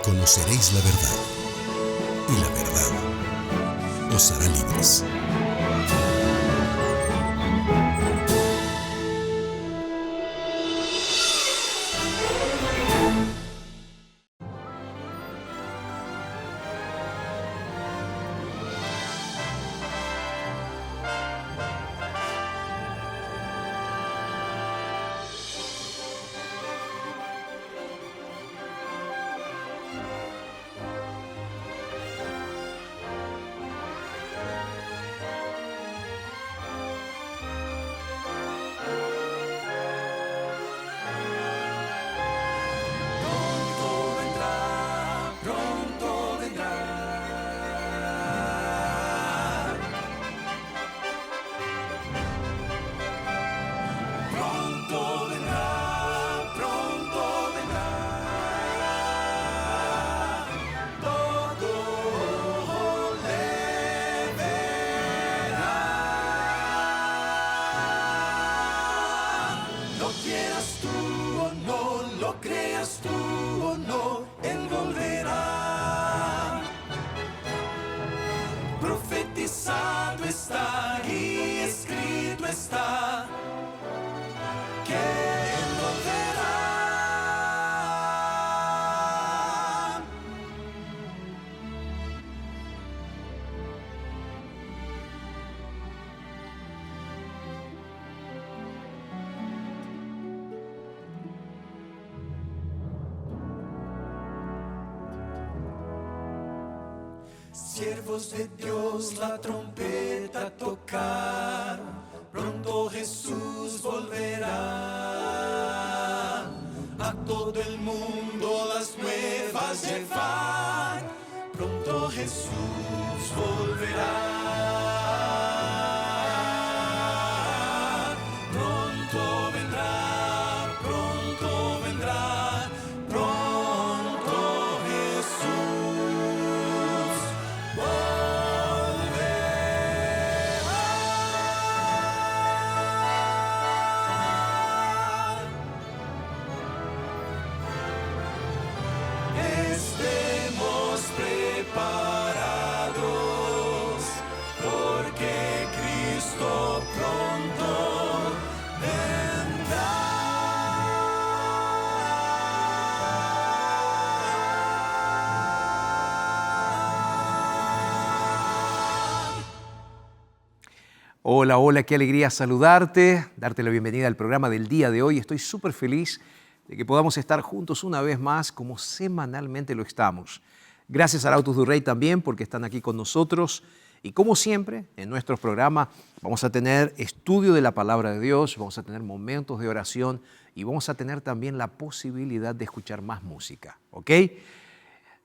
conoceréis la verdad, y la verdad os hará libres. Profetizado está y escrito está que Él volverá. Siervos de Dios, la trompeta tocar, pronto Jesús volverá. A todo el mundo las nuevas llevar, pronto Jesús volverá. Pronto vendrá, pronto vendrá, pronto Jesús volverá. Estemos preparados, porque Cristo pronto vendrá. Hola, hola, qué alegría saludarte, darte la bienvenida al programa del día de hoy. Estoy súper feliz de que podamos estar juntos una vez más como semanalmente lo estamos. Gracias a Arautos du Rey también porque están aquí con nosotros. Y como siempre, en nuestros programas vamos a tener estudio de la palabra de Dios, vamos a tener momentos de oración y vamos a tener también la posibilidad de escuchar más música, ¿ok?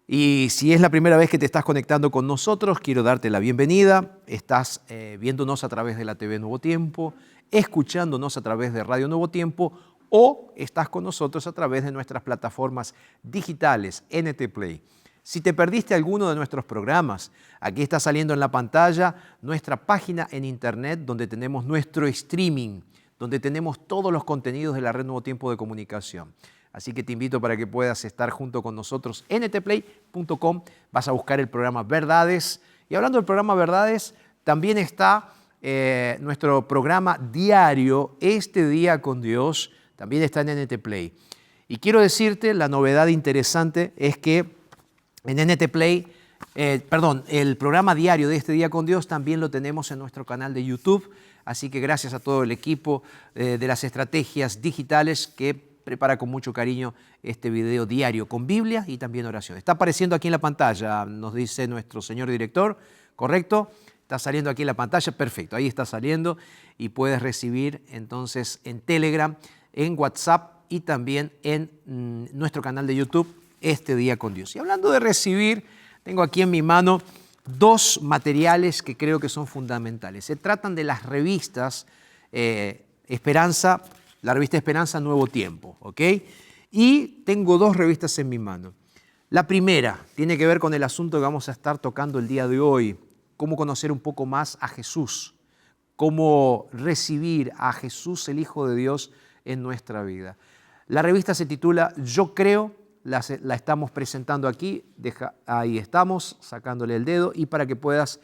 Y si es la primera vez que te estás conectando con nosotros, quiero darte la bienvenida. Estás viéndonos a través de la TV Nuevo Tiempo, escuchándonos a través de Radio Nuevo Tiempo o estás con nosotros a través de nuestras plataformas digitales NT Play. Si te perdiste alguno de nuestros programas, aquí está saliendo en la pantalla nuestra página en internet donde tenemos nuestro streaming, donde tenemos todos los contenidos de la Red Nuevo Tiempo de Comunicación. Así que te invito para que puedas estar junto con nosotros en ntplay.com. Vas a buscar el programa Verdades. Y hablando del programa Verdades, también está nuestro programa diario, Este Día con Dios, también está en NT Play. Y quiero decirte, la novedad interesante es que en NT Play, el programa diario de Este Día con Dios también lo tenemos en nuestro canal de YouTube. Así que gracias a todo el equipo de las estrategias digitales que prepara con mucho cariño este video diario con Biblia y también oración. Está apareciendo aquí en la pantalla, nos dice nuestro señor director, ¿correcto? Está saliendo aquí en la pantalla, perfecto, ahí está saliendo y puedes recibir entonces en Telegram, en WhatsApp y también en nuestro canal de YouTube, Este Día con Dios. Y hablando de recibir, tengo aquí en mi mano dos materiales que creo que son fundamentales. Se tratan de las revistas Esperanza, la revista Esperanza Nuevo Tiempo, ¿ok? Y tengo dos revistas en mi mano. La primera tiene que ver con el asunto que vamos a estar tocando el día de hoy, cómo conocer un poco más a Jesús, cómo recibir a Jesús, el Hijo de Dios, en nuestra vida. La revista se titula Yo creo, la estamos presentando aquí. Ahí estamos, sacándole el dedo, y para que puedas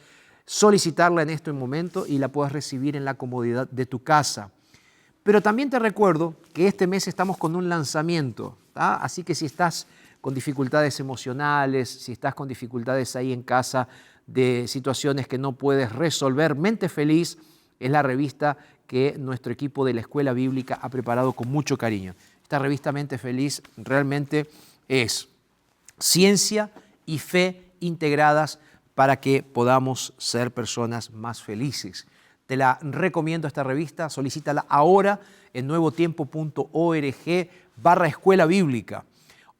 solicitarla en este momento y la puedas recibir en la comodidad de tu casa. Pero también te recuerdo que este mes estamos con un lanzamiento, ¿tá? Así que si estás con dificultades emocionales, si estás con dificultades ahí en casa de situaciones que no puedes resolver, Mente Feliz es la revista que nuestro equipo de la Escuela Bíblica ha preparado con mucho cariño. Esta revista Mente Feliz realmente es ciencia y fe integradas para que podamos ser personas más felices. Te la recomiendo esta revista, solicítala ahora en nuevotiempo.org/escuela bíblica.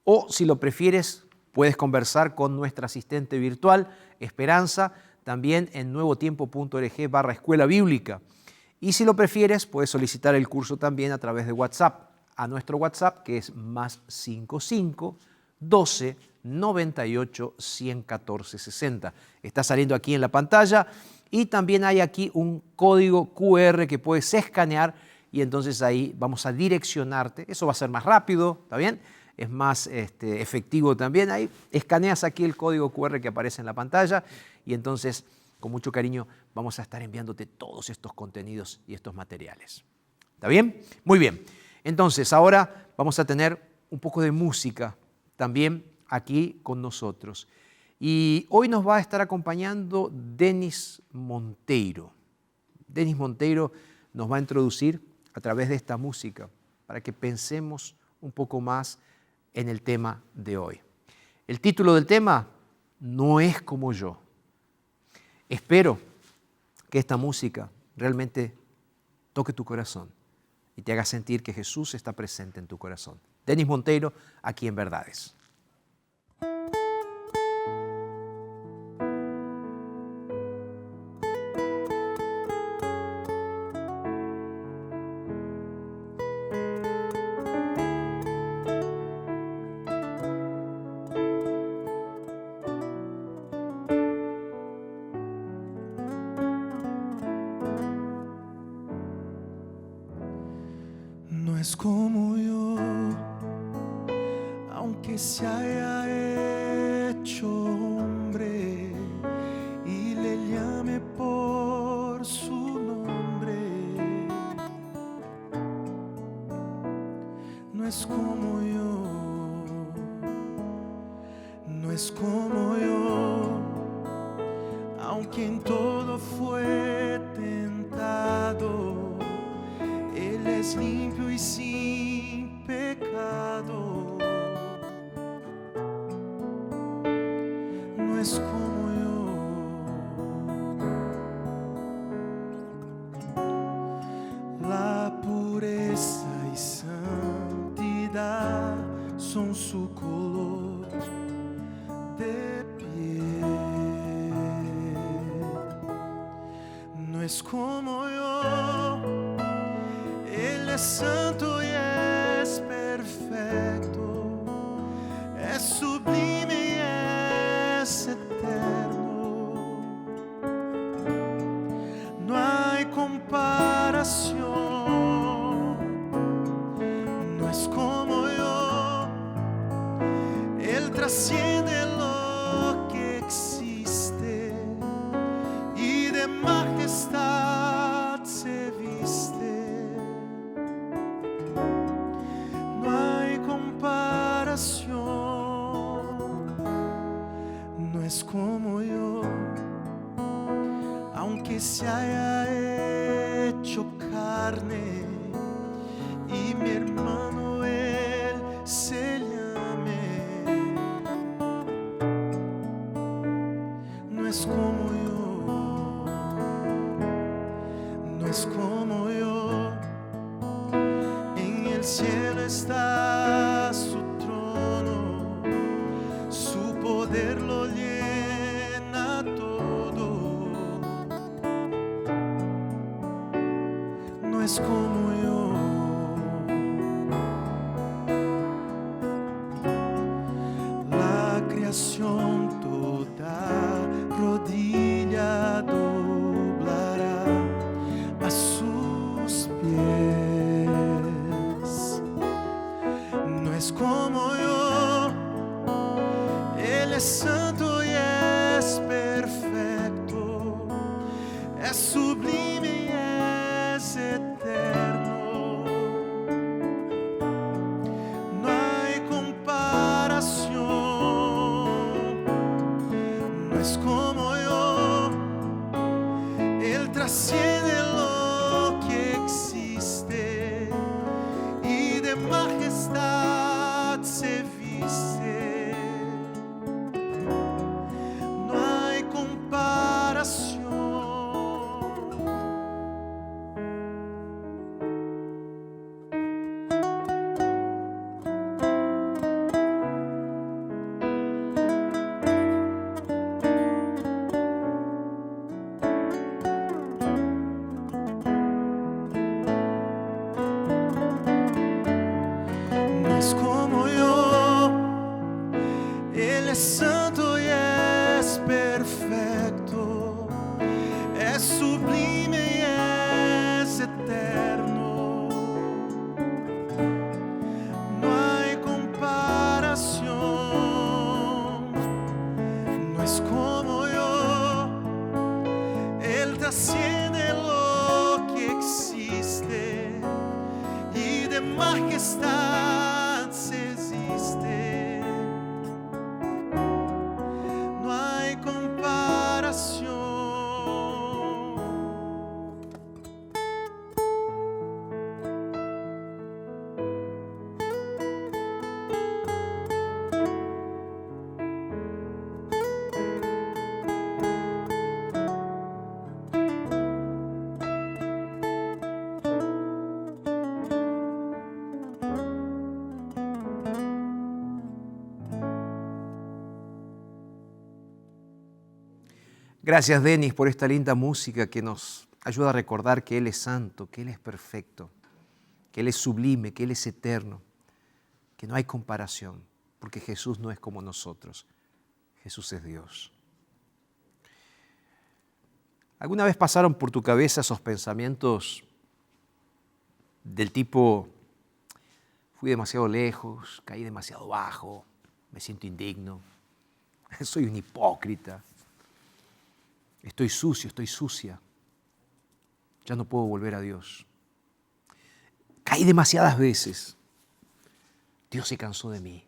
O si lo prefieres, puedes conversar con nuestra asistente virtual, Esperanza, también en nuevotiempo.org/escuela bíblica. Y si lo prefieres, puedes solicitar el curso también a través de WhatsApp, a nuestro WhatsApp, que es +55 12 98 114 60. Está saliendo aquí en la pantalla y también hay aquí un código QR que puedes escanear y entonces ahí vamos a direccionarte. Eso va a ser más rápido, ¿está bien? Es más efectivo también. Ahí escaneas aquí el código QR que aparece en la pantalla y entonces con mucho cariño vamos a estar enviándote todos estos contenidos y estos materiales. ¿Está bien? Muy bien. Entonces ahora vamos a tener un poco de música también aquí con nosotros. Y hoy nos va a estar acompañando Denis Monteiro. Denis Monteiro nos va a introducir a través de esta música para que pensemos un poco más en el tema de hoy. El título del tema, No es como yo. Espero que esta música realmente toque tu corazón y te haga sentir que Jesús está presente en tu corazón. Denis Monteiro, aquí en Verdades. No es como yo, aunque se haya hecho hombre y le llame por su nombre. No es como yo, no es como yo, aunque en todo fue tentado. Él es limpio y sin pecado. No es como yo. La pureza y santidad son su color de piel. No es como yo. Él es santo y es perfecto, es sublime y es eterno. No hay comparación, no es como yo. Él trasciende lo que existe y de majestad se viste. No es como yo, aunque se haya hecho carne y mi hermano él se llame. No es como yo, no es como yo. En el cielo está su trono, su poder lo llena todo. No es como yo, la creación toda rodilla doblará a sus pies. santo y es perfecto, es sublime y es eterno. No hay comparación, no es como yo. Él trasciende lo que existe y de majestad se existe. No hay comparación. Gracias, Denis, por esta linda música que nos ayuda a recordar que Él es santo, que Él es perfecto, que Él es sublime, que Él es eterno, que no hay comparación, porque Jesús no es como nosotros. Jesús es Dios. ¿Alguna vez pasaron por tu cabeza esos pensamientos del tipo, fui demasiado lejos, caí demasiado bajo, me siento indigno, soy un hipócrita? Estoy sucio, estoy sucia. Ya no puedo volver a Dios. Caí demasiadas veces. Dios se cansó de mí.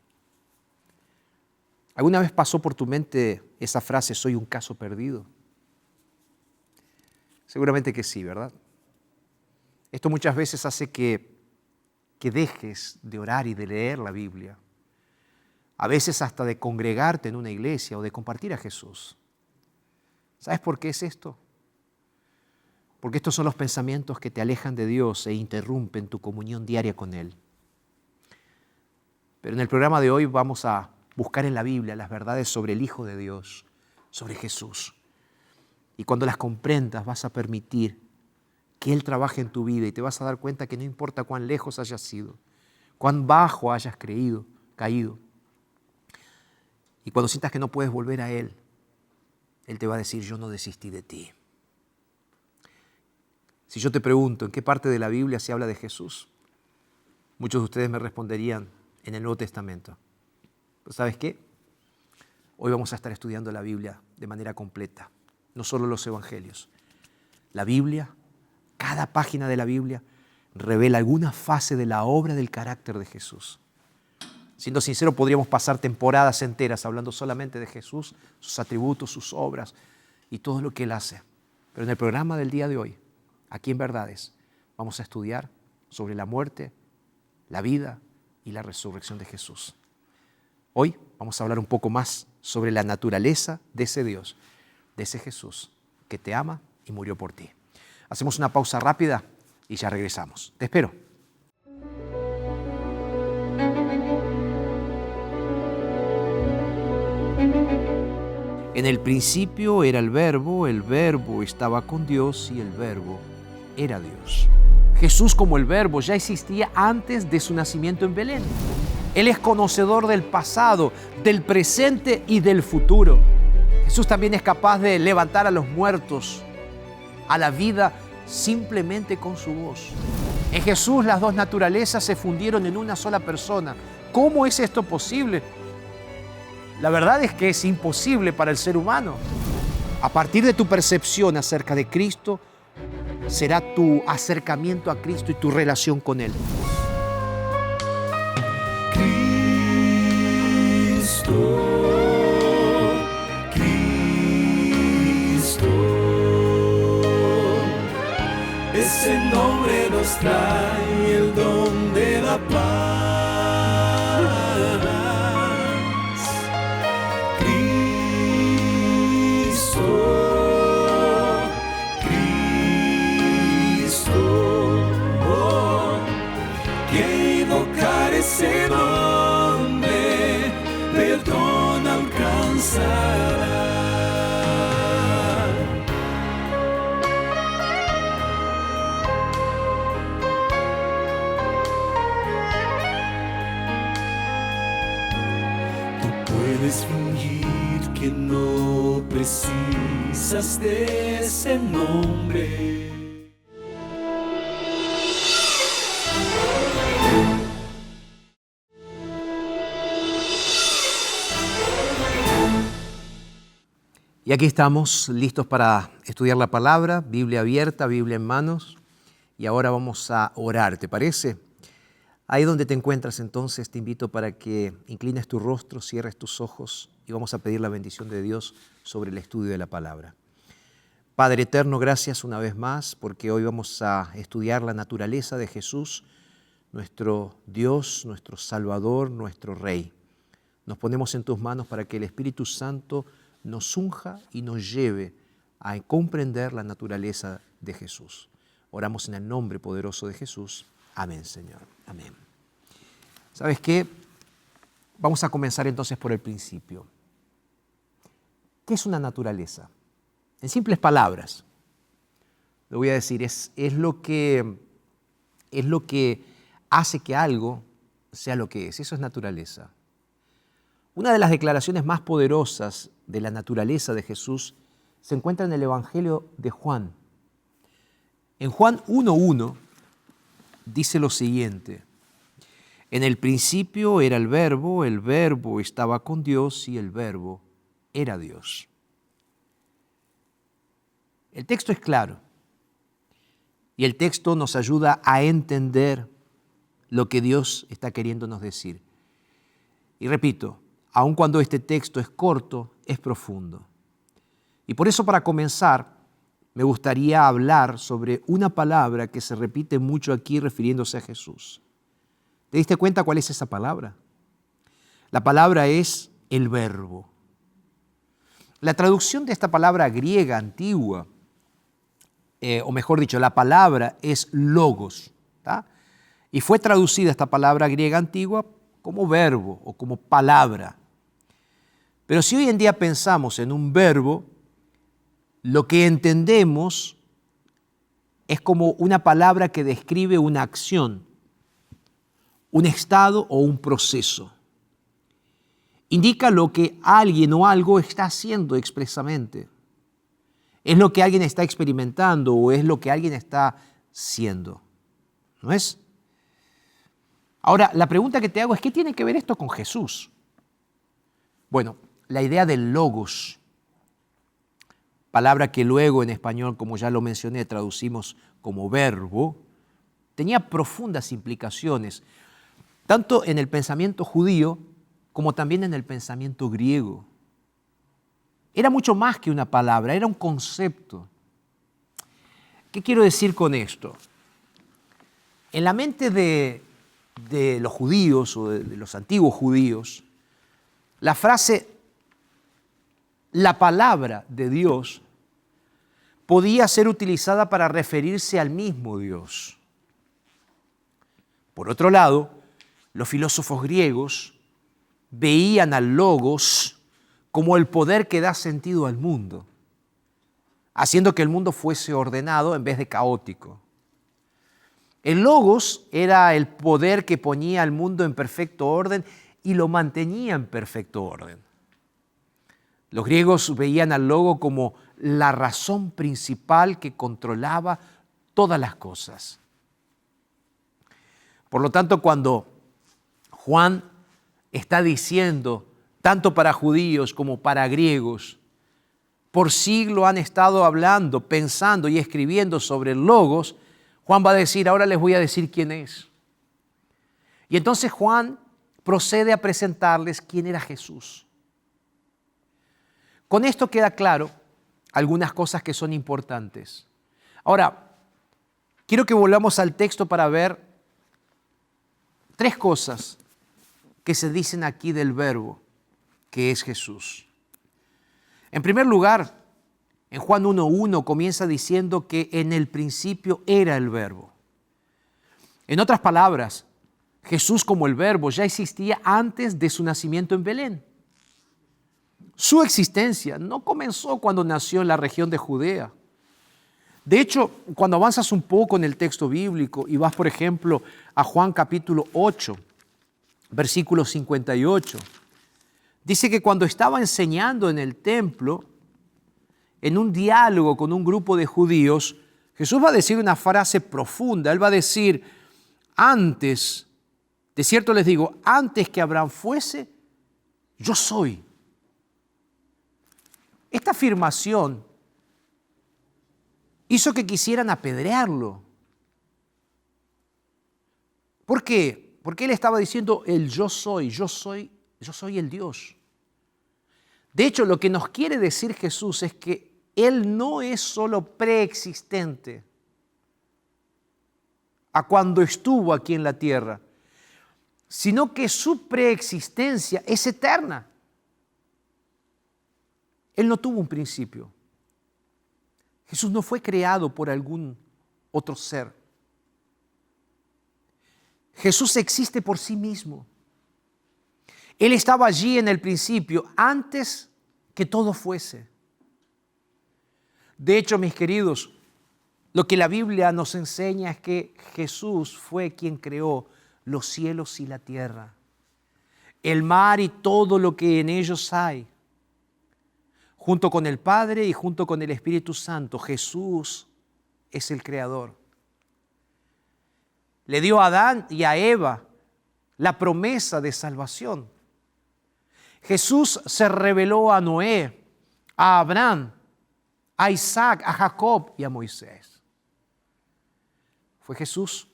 ¿Alguna vez pasó por tu mente esa frase, soy un caso perdido? Seguramente que sí, ¿verdad? Esto muchas veces hace que dejes de orar y de leer la Biblia. A veces hasta de congregarte en una iglesia o de compartir a Jesús. ¿Sabes por qué es esto? Porque estos son los pensamientos que te alejan de Dios e interrumpen tu comunión diaria con Él. Pero en el programa de hoy vamos a buscar en la Biblia las verdades sobre el Hijo de Dios, sobre Jesús. Y cuando las comprendas vas a permitir que Él trabaje en tu vida y te vas a dar cuenta que no importa cuán lejos hayas sido, cuán bajo hayas caído. Y cuando sientas que no puedes volver a Él, Él te va a decir, yo no desistí de ti. Si yo te pregunto, ¿en qué parte de la Biblia se habla de Jesús? Muchos de ustedes me responderían, en el Nuevo Testamento. Pero ¿sabes qué? Hoy vamos a estar estudiando la Biblia de manera completa, no solo los Evangelios. La Biblia, cada página de la Biblia, revela alguna fase de la obra del carácter de Jesús. Siendo sincero, podríamos pasar temporadas enteras hablando solamente de Jesús, sus atributos, sus obras y todo lo que Él hace. Pero en el programa del día de hoy, aquí en Verdades, vamos a estudiar sobre la muerte, la vida y la resurrección de Jesús. Hoy vamos a hablar un poco más sobre la naturaleza de ese Dios, de ese Jesús que te ama y murió por ti. Hacemos una pausa rápida y ya regresamos. Te espero. En el principio era el Verbo estaba con Dios y el Verbo era Dios. Jesús, como el Verbo, ya existía antes de su nacimiento en Belén. Él es conocedor del pasado, del presente y del futuro. Jesús también es capaz de levantar a los muertos a la vida simplemente con su voz. En Jesús las dos naturalezas se fundieron en una sola persona. ¿Cómo es esto posible? La verdad es que es imposible para el ser humano. A partir de tu percepción acerca de Cristo, será tu acercamiento a Cristo y tu relación con Él. Cristo, ese nombre nos trae el don de la paz. Ese nombre, perdón alcanzará. puedes fingir que no precisas de ese nombre. Y aquí estamos listos para estudiar la palabra, Biblia abierta, Biblia en manos. Y ahora vamos a orar, ¿te parece? Ahí donde te encuentras entonces te invito para que inclines tu rostro, cierres tus ojos y vamos a pedir la bendición de Dios sobre el estudio de la palabra. Padre eterno, gracias una vez más porque hoy vamos a estudiar la naturaleza de Jesús, nuestro Dios, nuestro Salvador, nuestro Rey. Nos ponemos en tus manos para que el Espíritu Santo nos unja y nos lleve a comprender la naturaleza de Jesús. Oramos en el nombre poderoso de Jesús. Amén, Señor. Amén. ¿Sabes qué? Vamos a comenzar entonces por el principio. ¿Qué es una naturaleza? En simples palabras, lo voy a decir, es lo que hace que algo sea lo que es. Eso es naturaleza. Una de las declaraciones más poderosas de la naturaleza de Jesús se encuentra en el Evangelio de Juan. En Juan 1:1 dice lo siguiente: en el principio era el Verbo estaba con Dios y el Verbo era Dios. El texto es claro y el texto nos ayuda a entender lo que Dios está queriéndonos decir. Y repito, aun cuando este texto es corto, es profundo. Y por eso, para comenzar, me gustaría hablar sobre una palabra que se repite mucho aquí refiriéndose a Jesús. ¿Te diste cuenta cuál es esa palabra? La palabra es el Verbo. La traducción de esta palabra griega antigua, o mejor dicho, la palabra es logos, ¿tá? Y fue traducida esta palabra griega antigua como verbo o como palabra. Pero si hoy en día pensamos en un verbo, lo que entendemos es como una palabra que describe una acción, un estado o un proceso. Indica lo que alguien o algo está haciendo expresamente. Es lo que alguien está experimentando o es lo que alguien está siendo. ¿No es? Ahora, la pregunta que te hago es, ¿qué tiene que ver esto con Jesús? Bueno, la idea del logos, palabra que luego en español, como ya lo mencioné, traducimos como verbo, tenía profundas implicaciones, tanto en el pensamiento judío como también en el pensamiento griego. Era mucho más que una palabra, era un concepto. ¿Qué quiero decir con esto? En la mente de los judíos o de los antiguos judíos, la frase la palabra de Dios podía ser utilizada para referirse al mismo Dios. Por otro lado, los filósofos griegos veían al logos como el poder que da sentido al mundo, haciendo que el mundo fuese ordenado en vez de caótico. El logos era el poder que ponía al mundo en perfecto orden y lo mantenía en perfecto orden. Los griegos veían al logo como la razón principal que controlaba todas las cosas. Por lo tanto, cuando Juan está diciendo, tanto para judíos como para griegos, por siglo han estado hablando, pensando y escribiendo sobre el logos, Juan va a decir, ahora les voy a decir quién es. Y entonces Juan procede a presentarles quién era Jesús. Con esto queda claro algunas cosas que son importantes. Ahora, quiero que volvamos al texto para ver tres cosas que se dicen aquí del verbo, que es Jesús. En primer lugar, en Juan 1:1 comienza diciendo que en el principio era el verbo. En otras palabras, Jesús como el verbo ya existía antes de su nacimiento en Belén. Su existencia no comenzó cuando nació en la región de Judea. De hecho, cuando avanzas un poco en el texto bíblico y vas, por ejemplo, a Juan capítulo 8, versículo 58, Dice que cuando estaba enseñando en el templo, en un diálogo con un grupo de judíos, Jesús va a decir una frase profunda. Él va a decir, antes, de cierto les digo, antes que Abraham fuese, yo soy. Esta afirmación hizo que quisieran apedrearlo. ¿Por qué? Porque él estaba diciendo el yo soy el Dios. De hecho, lo que nos quiere decir Jesús es que Él no es solo preexistente a cuando estuvo aquí en la tierra, sino que su preexistencia es eterna. Él no tuvo un principio. Jesús no fue creado por algún otro ser. Jesús existe por sí mismo. Él estaba allí en el principio, antes que todo fuese. De hecho, mis queridos, lo que la Biblia nos enseña es que Jesús fue quien creó los cielos y la tierra, el mar y todo lo que en ellos hay. Junto con el Padre y junto con el Espíritu Santo, Jesús es el creador. Le dio a Adán y a Eva la promesa de salvación. Jesús se reveló a Noé, a Abraham, a Isaac, a Jacob y a Moisés. Fue Jesús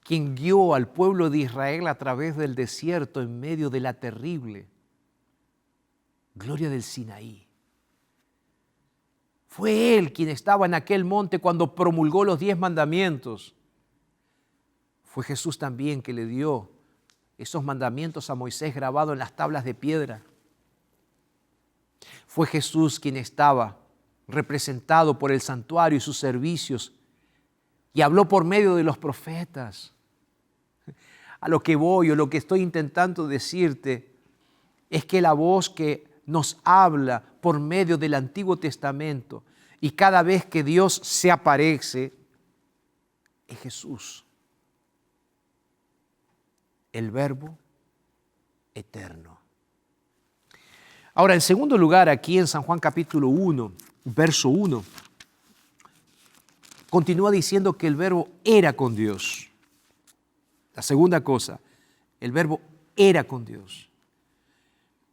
quien guió al pueblo de Israel a través del desierto en medio de la terrible gloria del Sinaí. Fue Él quien estaba en aquel monte cuando promulgó los 10 mandamientos. Fue Jesús también que le dio esos mandamientos a Moisés grabados en las tablas de piedra. Fue Jesús quien estaba representado por el santuario y sus servicios y habló por medio de los profetas. A lo que voy o lo que estoy intentando decirte es que la voz que nos habla por medio del Antiguo Testamento y cada vez que Dios se aparece es Jesús, el Verbo eterno. Ahora, en segundo lugar, aquí en San Juan capítulo 1, verso 1, continúa diciendo que el Verbo era con Dios. La segunda cosa, el Verbo era con Dios.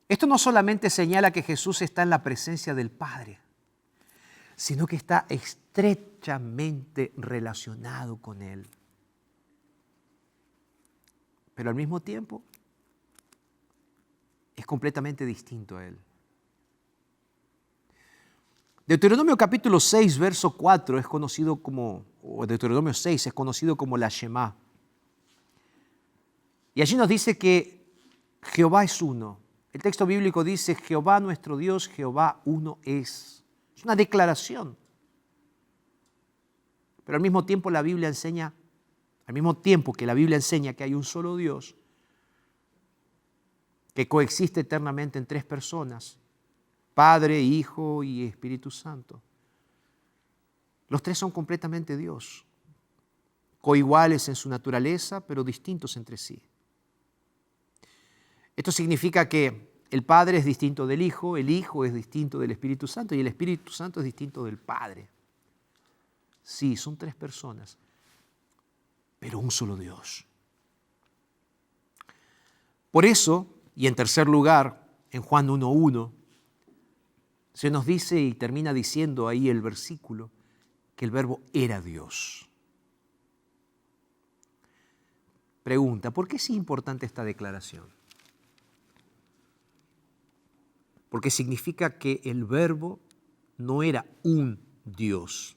Esto no solamente señala que Jesús está en la presencia del Padre, sino que está estrechamente relacionado con Él. Pero al mismo tiempo es completamente distinto a Él. Deuteronomio capítulo 6, verso 4 es conocido como, o Deuteronomio 6 es conocido como la Shema. Y allí nos dice que Jehová es uno. El texto bíblico dice, Jehová nuestro Dios, Jehová uno es. Es una declaración. Pero al mismo tiempo la Biblia enseña, al mismo tiempo que la Biblia enseña que hay un solo Dios, que coexiste eternamente en 3 personas, Padre, Hijo y Espíritu Santo. Los 3 son completamente Dios, coiguales en su naturaleza, pero distintos entre sí. Esto significa que el Padre es distinto del Hijo es distinto del Espíritu Santo y el Espíritu Santo es distinto del Padre. Sí, son 3 personas, pero un solo Dios. Por eso, y en tercer lugar, en Juan 1:1, se nos dice y termina diciendo ahí el versículo que el Verbo era Dios. Pregunta, ¿por qué es importante esta declaración? Porque significa que el Verbo no era un Dios,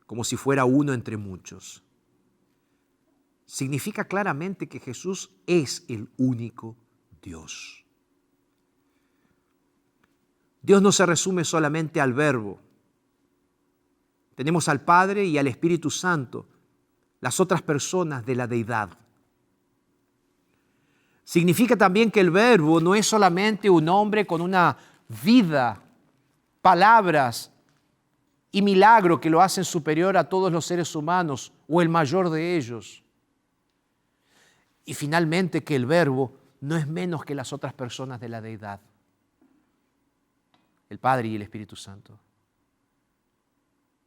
como si fuera uno entre muchos. Significa claramente que Jesús es el único Dios. Dios no se resume solamente al Verbo. Tenemos al Padre y al Espíritu Santo, las otras personas de la deidad. Significa también que el Verbo no es solamente un hombre con una vida, palabras y milagro que lo hacen superior a todos los seres humanos o el mayor de ellos. Y finalmente que el Verbo no es menos que las otras personas de la deidad, el Padre y el Espíritu Santo,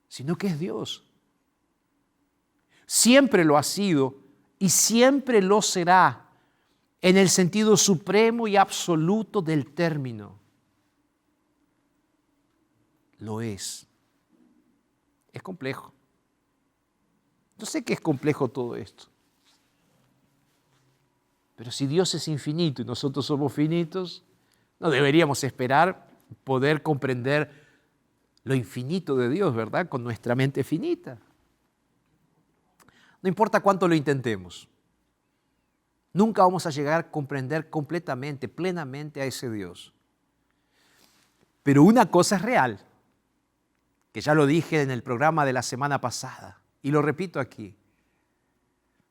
sino que es Dios. Siempre lo ha sido y siempre lo será en el sentido supremo y absoluto del término. Lo es. Es complejo. Yo sé que es complejo todo esto. Pero si Dios es infinito y nosotros somos finitos, no deberíamos esperar poder comprender lo infinito de Dios, ¿verdad? Con nuestra mente finita. No importa cuánto lo intentemos, nunca vamos a llegar a comprender completamente, plenamente a ese Dios. Pero una cosa es real, que ya lo dije en el programa de la semana pasada, y lo repito aquí.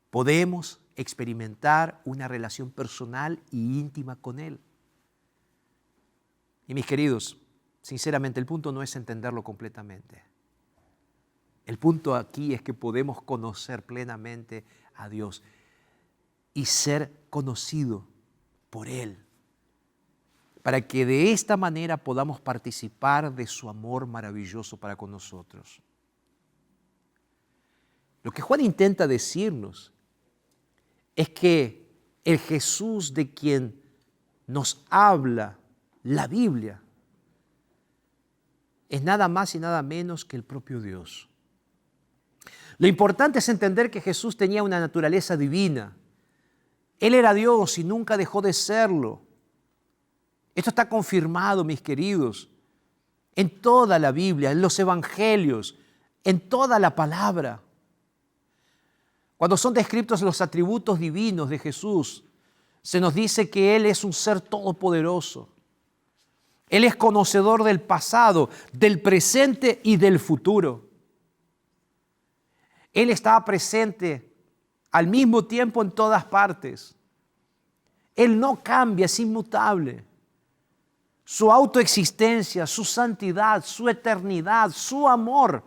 Podemos experimentar una relación personal y íntima con Él. Y mis queridos, sinceramente el punto no es entenderlo completamente. El punto aquí es que podemos conocer plenamente a Dios y ser conocido por Él, para que de esta manera podamos participar de su amor maravilloso para con nosotros. Lo que Juan intenta decirnos es que el Jesús de quien nos habla la Biblia es nada más y nada menos que el propio Dios. Lo importante es entender que Jesús tenía una naturaleza divina. Él era Dios y nunca dejó de serlo. Esto está confirmado, mis queridos, en toda la Biblia, en los evangelios, en toda la palabra. Cuando son descritos los atributos divinos de Jesús, se nos dice que Él es un ser todopoderoso. Él es conocedor del pasado, del presente y del futuro. Él está presente al mismo tiempo en todas partes. Él no cambia, es inmutable. Su autoexistencia, su santidad, su eternidad, su amor.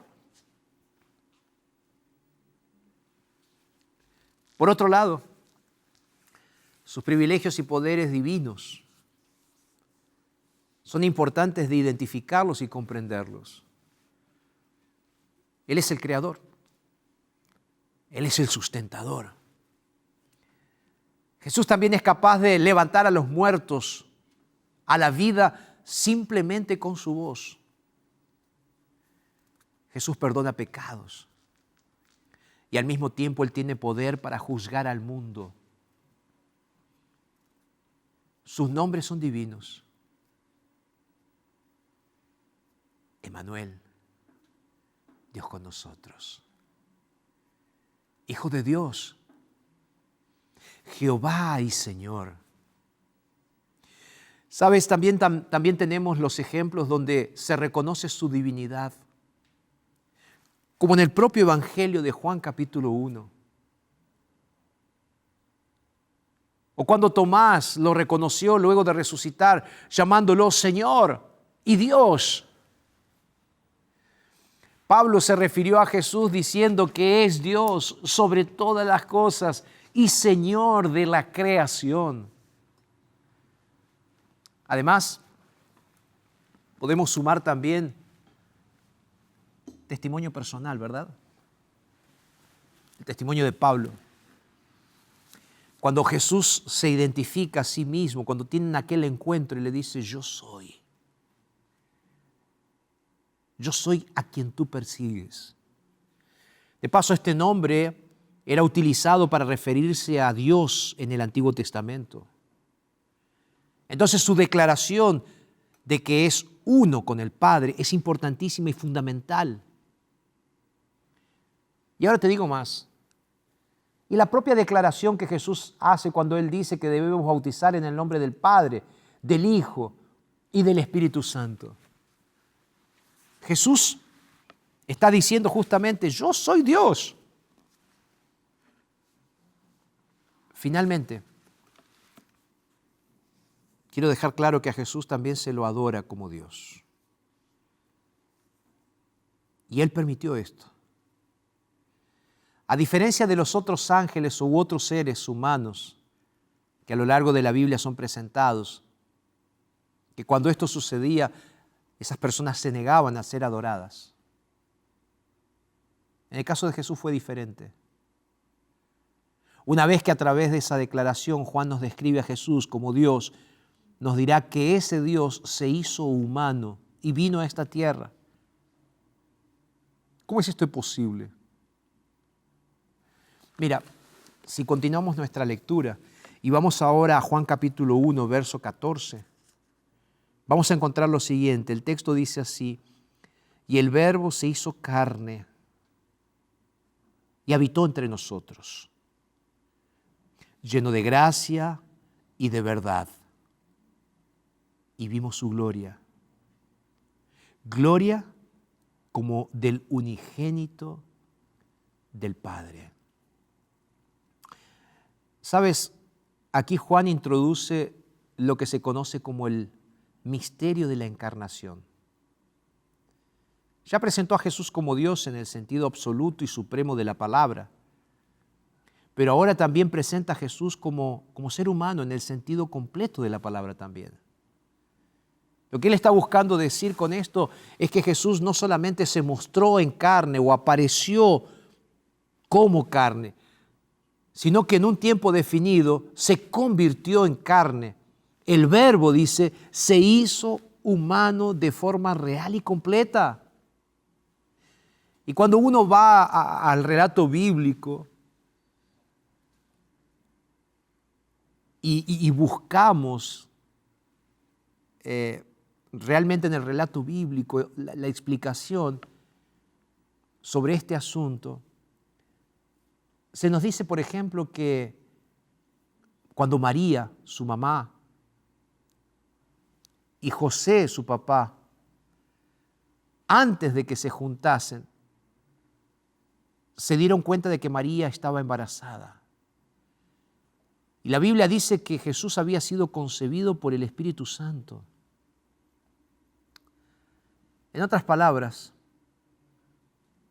Por otro lado, sus privilegios y poderes divinos son importantes de identificarlos y comprenderlos. Él es el creador. Él es el sustentador. Jesús también es capaz de levantar a los muertos a la vida simplemente con su voz. Jesús perdona pecados y al mismo tiempo Él tiene poder para juzgar al mundo. Sus nombres son divinos. Emmanuel, Dios con nosotros. Hijo de Dios, Jehová y Señor. ¿Sabes? También tenemos los ejemplos donde se reconoce su divinidad, como en el propio Evangelio de Juan capítulo 1. O cuando Tomás lo reconoció luego de resucitar, llamándolo Señor y Dios. Pablo se refirió a Jesús diciendo que es Dios sobre todas las cosas y Señor de la creación. Además, podemos sumar también testimonio personal, ¿verdad? El testimonio de Pablo. Cuando Jesús se identifica a sí mismo, cuando tienen aquel encuentro y le dice, yo soy a quien tú persigues. De paso, este nombre era utilizado para referirse a Dios en el Antiguo Testamento. Entonces su declaración de que es uno con el Padre es importantísima y fundamental. Y ahora te digo más. Y la propia declaración que Jesús hace cuando Él dice que debemos bautizar en el nombre del Padre, del Hijo y del Espíritu Santo. Jesús está diciendo justamente, yo soy Dios. Finalmente, quiero dejar claro que a Jesús también se lo adora como Dios. Y Él permitió esto. A diferencia de los otros ángeles u otros seres humanos que a lo largo de la Biblia son presentados, que cuando esto sucedía, esas personas se negaban a ser adoradas. En el caso de Jesús fue diferente. Una vez que a través de esa declaración Juan nos describe a Jesús como Dios, nos dirá que ese Dios se hizo humano y vino a esta tierra. ¿Cómo es esto posible? Mira, si continuamos nuestra lectura y vamos ahora a Juan capítulo 1, verso 14, vamos a encontrar lo siguiente. El texto dice así: y el Verbo se hizo carne y habitó entre nosotros, lleno de gracia y de verdad. Y vimos su gloria. Gloria como del unigénito del Padre. ¿Sabes? Aquí Juan introduce lo que se conoce como el misterio de la encarnación. Ya presentó a Jesús como Dios en el sentido absoluto y supremo de la palabra, pero ahora también presenta a Jesús como ser humano en el sentido completo de la palabra también. Lo que él está buscando decir con esto es que Jesús no solamente se mostró en carne o apareció como carne, sino que en un tiempo definido se convirtió en carne. El Verbo, dice, se hizo humano de forma real y completa. Y cuando uno va al relato bíblico y buscamos realmente en el relato bíblico la explicación sobre este asunto, se nos dice, por ejemplo, que cuando María, su mamá, y José, su papá, antes de que se juntasen, se dieron cuenta de que María estaba embarazada. Y la Biblia dice que Jesús había sido concebido por el Espíritu Santo. En otras palabras,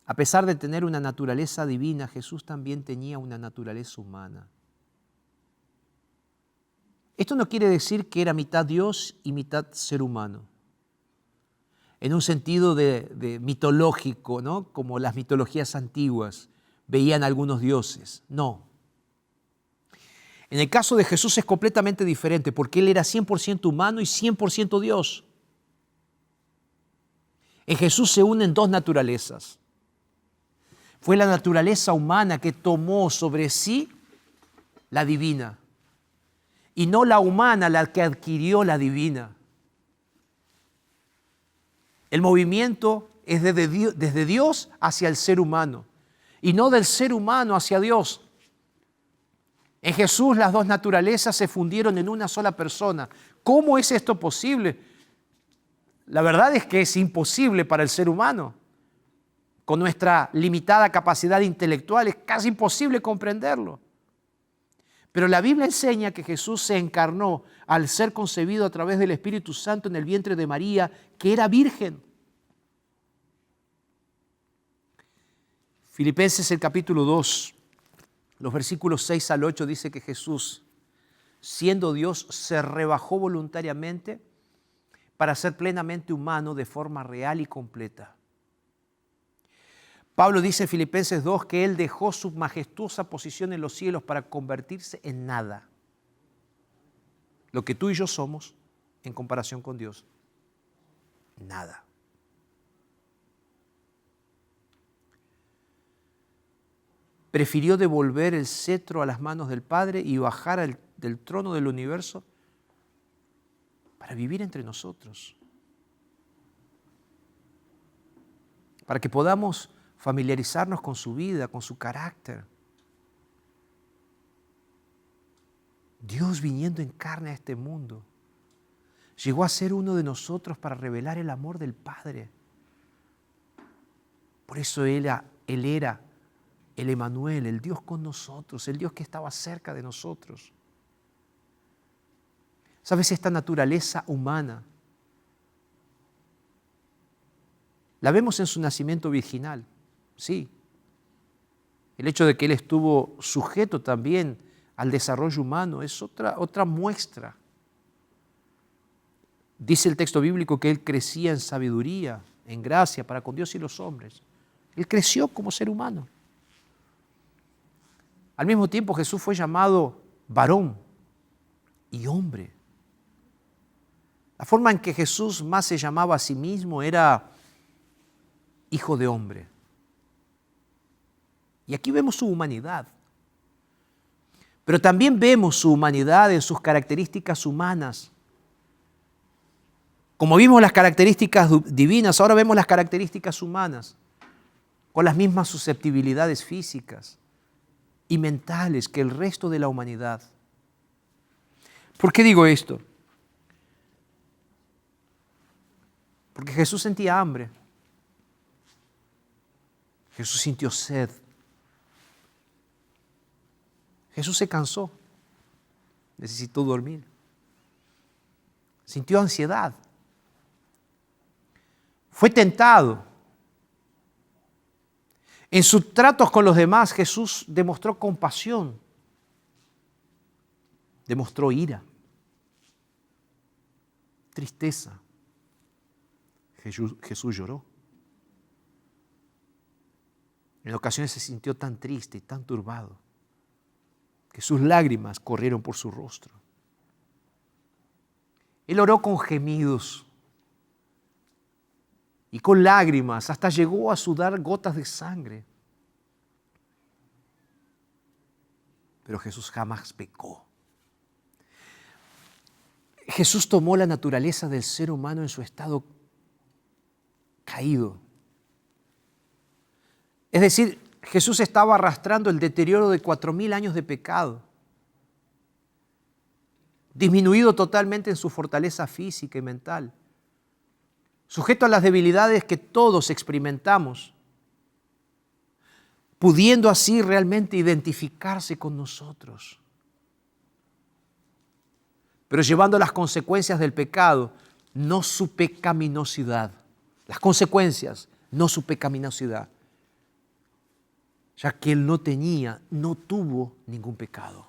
a pesar de tener una naturaleza divina, Jesús también tenía una naturaleza humana. Esto no quiere decir que era mitad Dios y mitad ser humano, en un sentido de mitológico, ¿no? Como las mitologías antiguas veían algunos dioses. No. En el caso de Jesús es completamente diferente, porque Él era 100% humano y 100% Dios. En Jesús se unen dos naturalezas. Fue la naturaleza humana que tomó sobre sí la divina, y no la humana la que adquirió la divina. El movimiento es desde Dios hacia el ser humano, y no del ser humano hacia Dios. En Jesús las dos naturalezas se fundieron en una sola persona. ¿Cómo es esto posible? La verdad es que es imposible para el ser humano. Con nuestra limitada capacidad intelectual es casi imposible comprenderlo. Pero la Biblia enseña que Jesús se encarnó al ser concebido a través del Espíritu Santo en el vientre de María, que era virgen. Filipenses el capítulo 2, los versículos 6 al 8 dice que Jesús, siendo Dios, se rebajó voluntariamente para ser plenamente humano de forma real y completa. Pablo dice en Filipenses 2 que Él dejó su majestuosa posición en los cielos para convertirse en nada. Lo que tú y yo somos en comparación con Dios, nada. Prefirió devolver el cetro a las manos del Padre y bajar del trono del universo para vivir entre nosotros. Para que podamos familiarizarnos con su vida, con su carácter. Dios viniendo en carne a este mundo, llegó a ser uno de nosotros para revelar el amor del Padre. Por eso Él era el Emmanuel, el Dios con nosotros, el Dios que estaba cerca de nosotros. ¿Sabes? Esta naturaleza humana la vemos en su nacimiento virginal. Sí, el hecho de que Él estuvo sujeto también al desarrollo humano, es otra muestra. Dice el texto bíblico que Él crecía en sabiduría, en gracia para con Dios y los hombres. Él creció como ser humano. Al mismo tiempo Jesús fue llamado varón y hombre. La forma en que Jesús más se llamaba a sí mismo era hijo de hombre. Y aquí vemos su humanidad. Pero también vemos su humanidad en sus características humanas. Como vimos las características divinas, ahora vemos las características humanas, con las mismas susceptibilidades físicas y mentales que el resto de la humanidad. ¿Por qué digo esto? Porque Jesús sentía hambre. Jesús sintió sed. Jesús se cansó. Necesitó dormir. Sintió ansiedad. Fue tentado. En sus tratos con los demás, Jesús demostró compasión. Demostró ira. Tristeza. Jesús lloró. En ocasiones se sintió tan triste y tan turbado que sus lágrimas corrieron por su rostro. Él oró con gemidos y con lágrimas, hasta llegó a sudar gotas de sangre. Pero Jesús jamás pecó. Jesús tomó la naturaleza del ser humano en su estado caído. Es decir, Jesús estaba arrastrando el deterioro de 4.000 años de pecado, disminuido totalmente en su fortaleza física y mental, sujeto a las debilidades que todos experimentamos, pudiendo así realmente identificarse con nosotros, pero llevando las consecuencias del pecado, no su pecaminosidad. Las consecuencias, no su pecaminosidad, ya que Él no tuvo ningún pecado.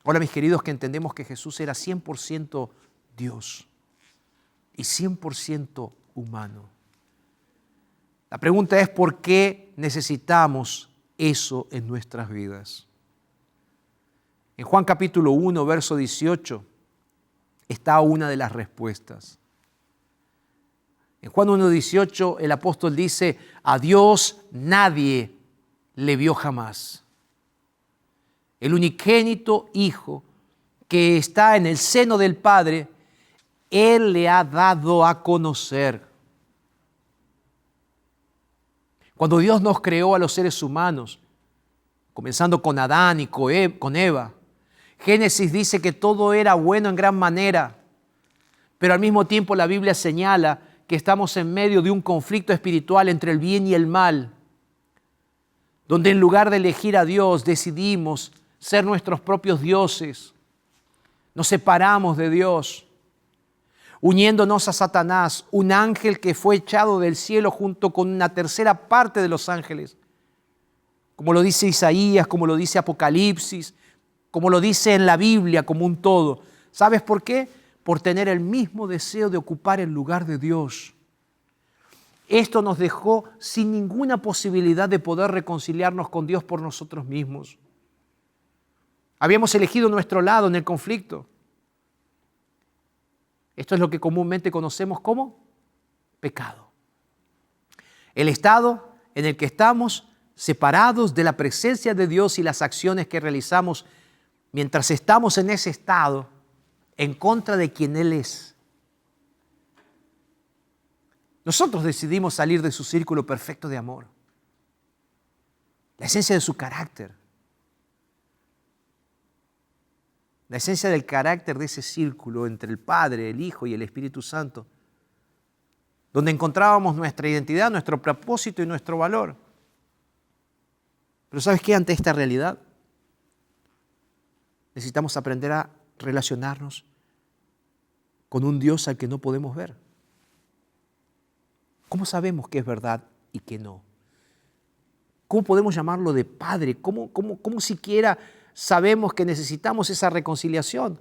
Hola mis queridos, que entendemos que Jesús era 100% Dios y 100% humano. La pregunta es ¿por qué necesitamos eso en nuestras vidas? En Juan capítulo 1, verso 18, está una de las respuestas. En Juan 1:18 el apóstol dice, a Dios nadie le vio jamás. El unigénito Hijo que está en el seno del Padre, Él le ha dado a conocer. Cuando Dios nos creó a los seres humanos, comenzando con Adán y con Eva, Génesis dice que todo era bueno en gran manera, pero al mismo tiempo la Biblia señala que estamos en medio de un conflicto espiritual entre el bien y el mal, donde en lugar de elegir a Dios decidimos ser nuestros propios dioses, nos separamos de Dios, uniéndonos a Satanás, un ángel que fue echado del cielo junto con una tercera parte de los ángeles, como lo dice Isaías, como lo dice Apocalipsis, como lo dice en la Biblia como un todo. ¿Sabes por qué? Por tener el mismo deseo de ocupar el lugar de Dios. Esto nos dejó sin ninguna posibilidad de poder reconciliarnos con Dios por nosotros mismos. Habíamos elegido nuestro lado en el conflicto. Esto es lo que comúnmente conocemos como pecado. El estado en el que estamos separados de la presencia de Dios y las acciones que realizamos mientras estamos en ese estado en contra de quien Él es. Nosotros decidimos salir de su círculo perfecto de amor, la esencia de su carácter, la esencia del carácter de ese círculo entre el Padre, el Hijo y el Espíritu Santo, donde encontrábamos nuestra identidad, nuestro propósito y nuestro valor. Pero ¿sabes qué? Ante esta realidad, necesitamos aprender a relacionarnos con un Dios al que no podemos ver. ¿Cómo sabemos qué es verdad y qué no? ¿Cómo podemos llamarlo de Padre? ¿Cómo siquiera sabemos que necesitamos esa reconciliación?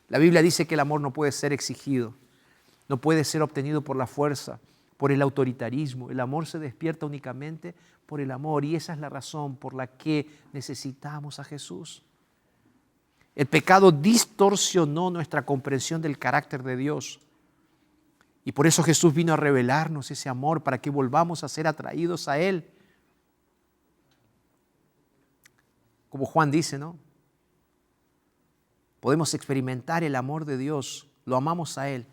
La Biblia dice que el amor no puede ser exigido, no puede ser obtenido por la fuerza, por el autoritarismo. El amor se despierta únicamente por el amor, y esa es la razón por la que necesitamos a Jesús. El pecado distorsionó nuestra comprensión del carácter de Dios. Y por eso Jesús vino a revelarnos ese amor para que volvamos a ser atraídos a Él. Como Juan dice, ¿no? Podemos experimentar el amor de Dios, lo amamos a Él,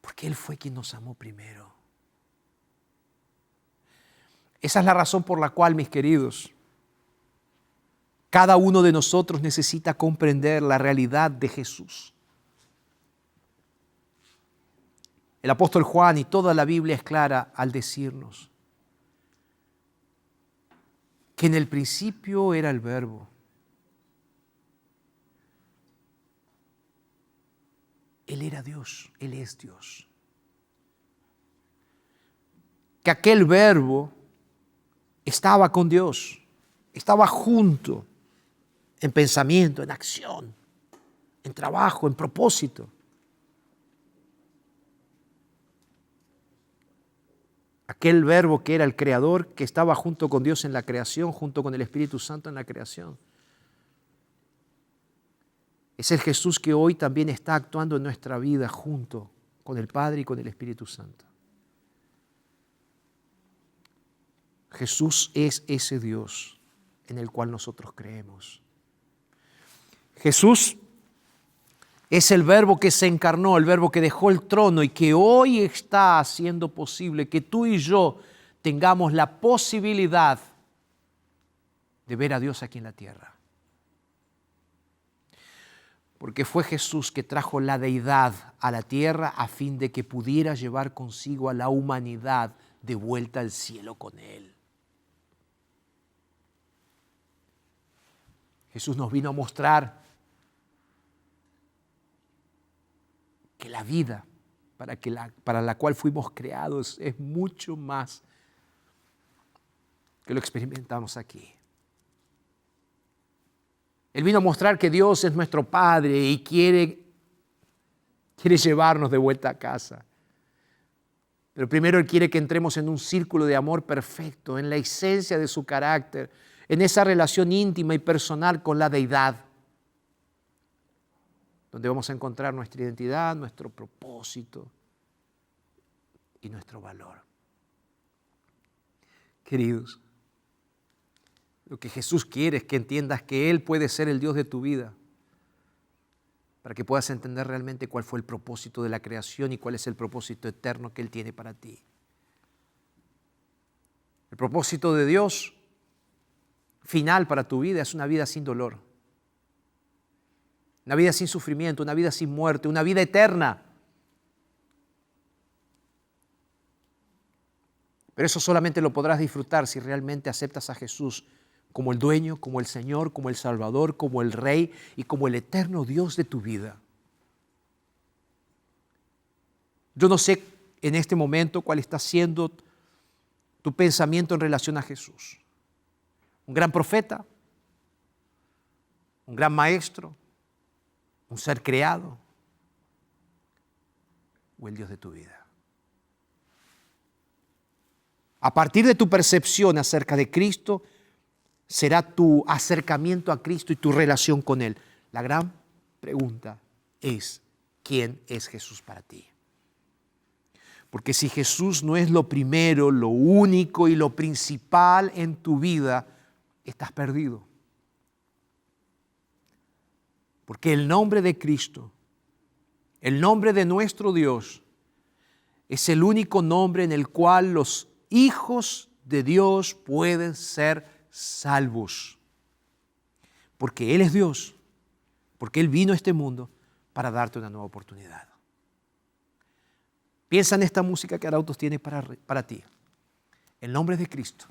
porque Él fue quien nos amó primero. Esa es la razón por la cual, mis queridos, cada uno de nosotros necesita comprender la realidad de Jesús. El apóstol Juan y toda la Biblia es clara al decirnos que en el principio era el Verbo. Él era Dios, Él es Dios. Que aquel Verbo estaba con Dios, estaba junto en pensamiento, en acción, en trabajo, en propósito. Aquel Verbo que era el Creador, que estaba junto con Dios en la creación, junto con el Espíritu Santo en la creación. Es el Jesús que hoy también está actuando en nuestra vida junto con el Padre y con el Espíritu Santo. Jesús es ese Dios en el cual nosotros creemos. Jesús es el Verbo que se encarnó, el Verbo que dejó el trono y que hoy está haciendo posible que tú y yo tengamos la posibilidad de ver a Dios aquí en la tierra. Porque fue Jesús que trajo la deidad a la tierra a fin de que pudiera llevar consigo a la humanidad de vuelta al cielo con Él. Jesús nos vino a mostrar que la vida para la cual fuimos creados es mucho más que lo experimentamos aquí. Él vino a mostrar que Dios es nuestro Padre y quiere llevarnos de vuelta a casa. Pero primero Él quiere que entremos en un círculo de amor perfecto, en la esencia de su carácter, en esa relación íntima y personal con la deidad, donde vamos a encontrar nuestra identidad, nuestro propósito y nuestro valor. Queridos, lo que Jesús quiere es que entiendas que Él puede ser el Dios de tu vida, para que puedas entender realmente cuál fue el propósito de la creación y cuál es el propósito eterno que Él tiene para ti. El propósito de Dios final para tu vida es una vida sin dolor, una vida sin sufrimiento, una vida sin muerte, una vida eterna. Pero eso solamente lo podrás disfrutar si realmente aceptas a Jesús como el dueño, como el Señor, como el Salvador, como el Rey y como el eterno Dios de tu vida. Yo no sé en este momento cuál está siendo tu pensamiento en relación a Jesús. Un gran profeta, un gran maestro, un ser creado o el Dios de tu vida. A partir de tu percepción acerca de Cristo, será tu acercamiento a Cristo y tu relación con Él. La gran pregunta es, ¿quién es Jesús para ti? Porque si Jesús no es lo primero, lo único y lo principal en tu vida, estás perdido. Porque el nombre de Cristo, el nombre de nuestro Dios, es el único nombre en el cual los hijos de Dios pueden ser salvos. Porque Él es Dios, porque Él vino a este mundo para darte una nueva oportunidad. Piensa en esta música que Arautos tiene para ti. El nombre de Cristo.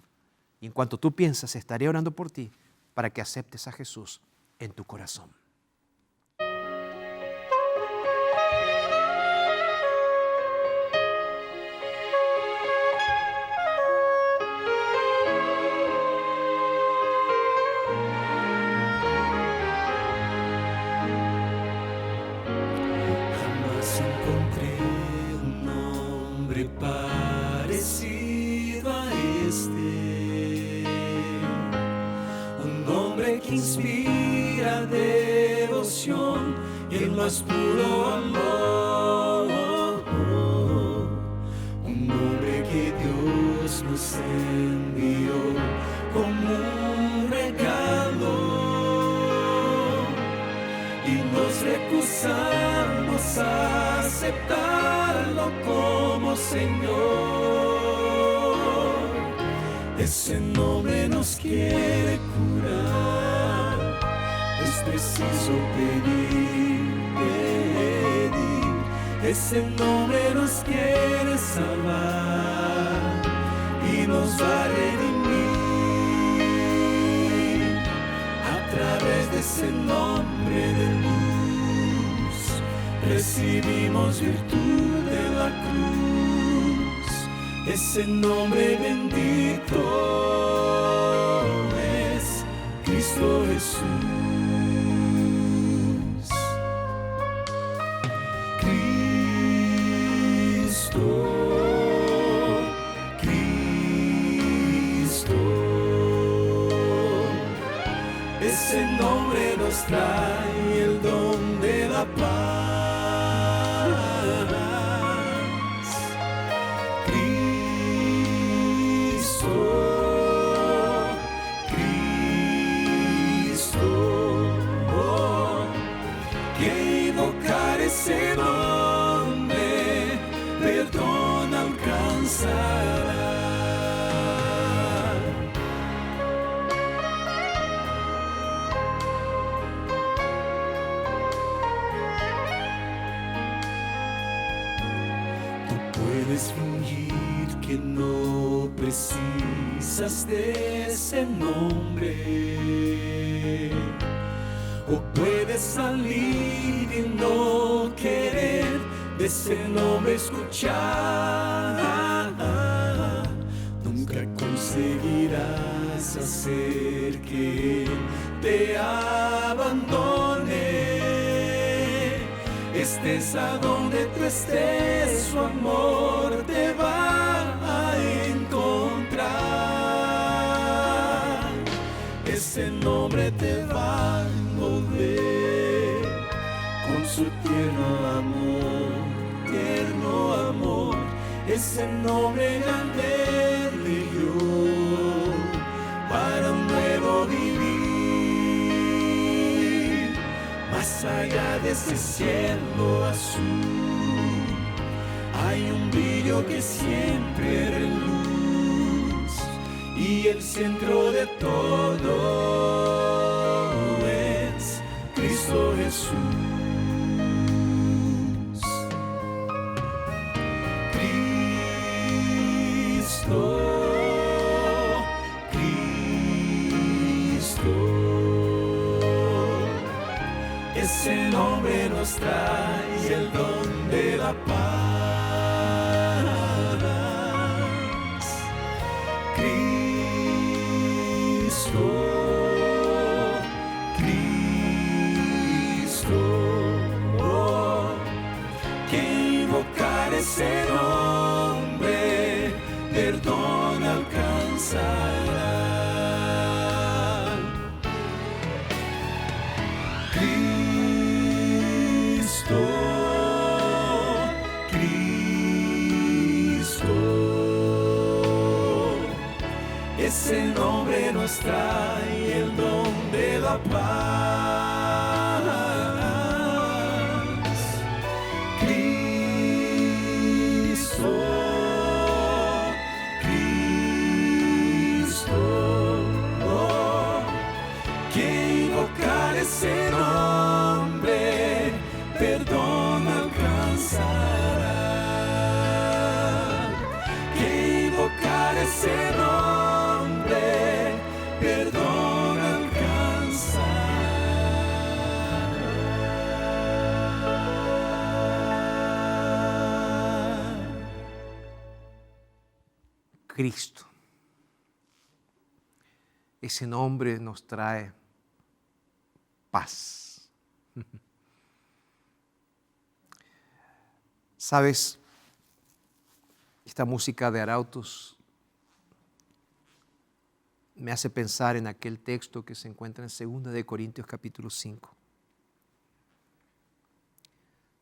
Y en cuanto tú piensas, estaré orando por ti para que aceptes a Jesús en tu corazón. esté. Un nombre que inspira devoción y el más puro amor. Un nombre que Dios nos envió como un regalo y nos recusamos a aceptarlo como Señor. Ese nombre nos quiere curar, es preciso pedir. Ese nombre nos quiere salvar y nos va a redimir. A través de ese nombre de luz recibimos virtud de la cruz. Ese nombre bendito es Cristo Jesús. Ese nombre nos trae el don de la paz. Cristo, Cristo, que invocar ese nombre, perdón alcanzará. Puedes fingir que no precisas de ese nombre, o puedes salir y no querer de ese nombre escuchar. Nunca conseguirás hacer que Él te abandone. Estés a donde tú estés, su amor te va a encontrar. Ese nombre te va a envolver con su tierno amor. Ese nombre grande le dio para un nuevo vivir. Más allá de ese cielo azul hay un brillo que siempre reluz, y el centro de todo es Cristo Jesús. Cristo, Cristo, ese nombre nos trae el don de la paz. Cristo, Cristo, que invocar ese nombre, perdón alcanzará. Cristo, Cristo, ese nombre nos trae el don de la paz. Cristo, Cristo, que invocar ese nombre, perdón alcanzará. Que invocar ese nombre, perdón alcanzará. Cristo. Ese nombre nos trae paz. ¿Sabes? Esta música de arautos me hace pensar en aquel texto que se encuentra en 2 de Corintios capítulo 5.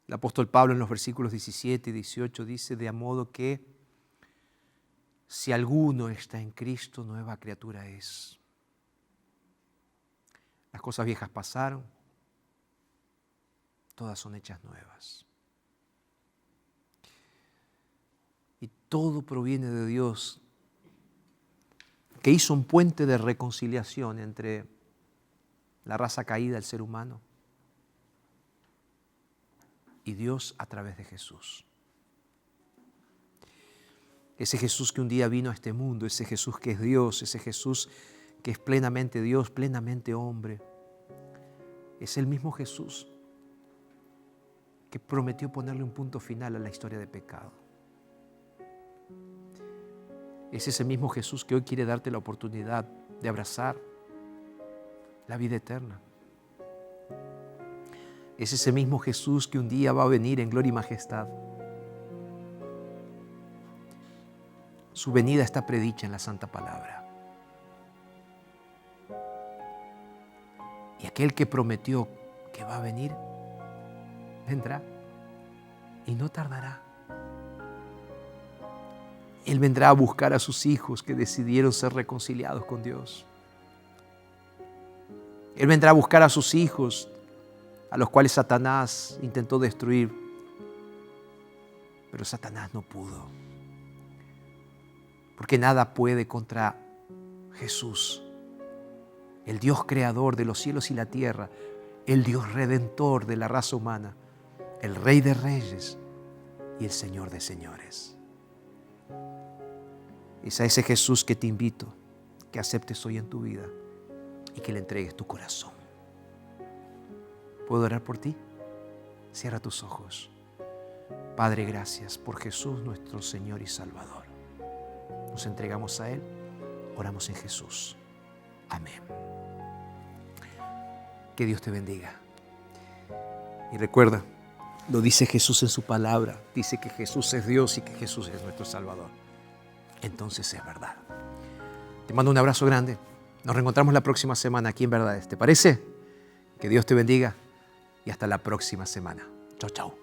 El apóstol Pablo en los versículos 17 y 18 dice: de modo que si alguno está en Cristo, nueva criatura es. Las cosas viejas pasaron, todas son hechas nuevas. Y todo proviene de Dios, que hizo un puente de reconciliación entre la raza caída, el ser humano, y Dios a través de Jesús. Ese Jesús que un día vino a este mundo, ese Jesús que es Dios, ese Jesús que es plenamente Dios, plenamente hombre, es el mismo Jesús que prometió ponerle un punto final a la historia de pecado. Es ese mismo Jesús que hoy quiere darte la oportunidad de abrazar la vida eterna. Es ese mismo Jesús que un día va a venir en gloria y majestad. Su venida está predicha en la Santa Palabra. Y aquel que prometió que va a venir, vendrá y no tardará. Él vendrá a buscar a sus hijos que decidieron ser reconciliados con Dios. Él vendrá a buscar a sus hijos a los cuales Satanás intentó destruir, pero Satanás no pudo, porque nada puede contra Jesús, el Dios creador de los cielos y la tierra, el Dios redentor de la raza humana, el Rey de reyes y el Señor de señores. Es a ese Jesús que te invito que aceptes hoy en tu vida y que le entregues tu corazón. ¿Puedo orar por ti? Cierra tus ojos. Padre, gracias por Jesús, nuestro Señor y Salvador. Nos entregamos a Él, oramos en Jesús. Amén. Que Dios te bendiga. Y recuerda, lo dice Jesús en su palabra, dice que Jesús es Dios y que Jesús es nuestro Salvador. Entonces es verdad. Te mando un abrazo grande. Nos reencontramos la próxima semana aquí en Verdades. ¿Te parece? Que Dios te bendiga y hasta la próxima semana. Chao, chao.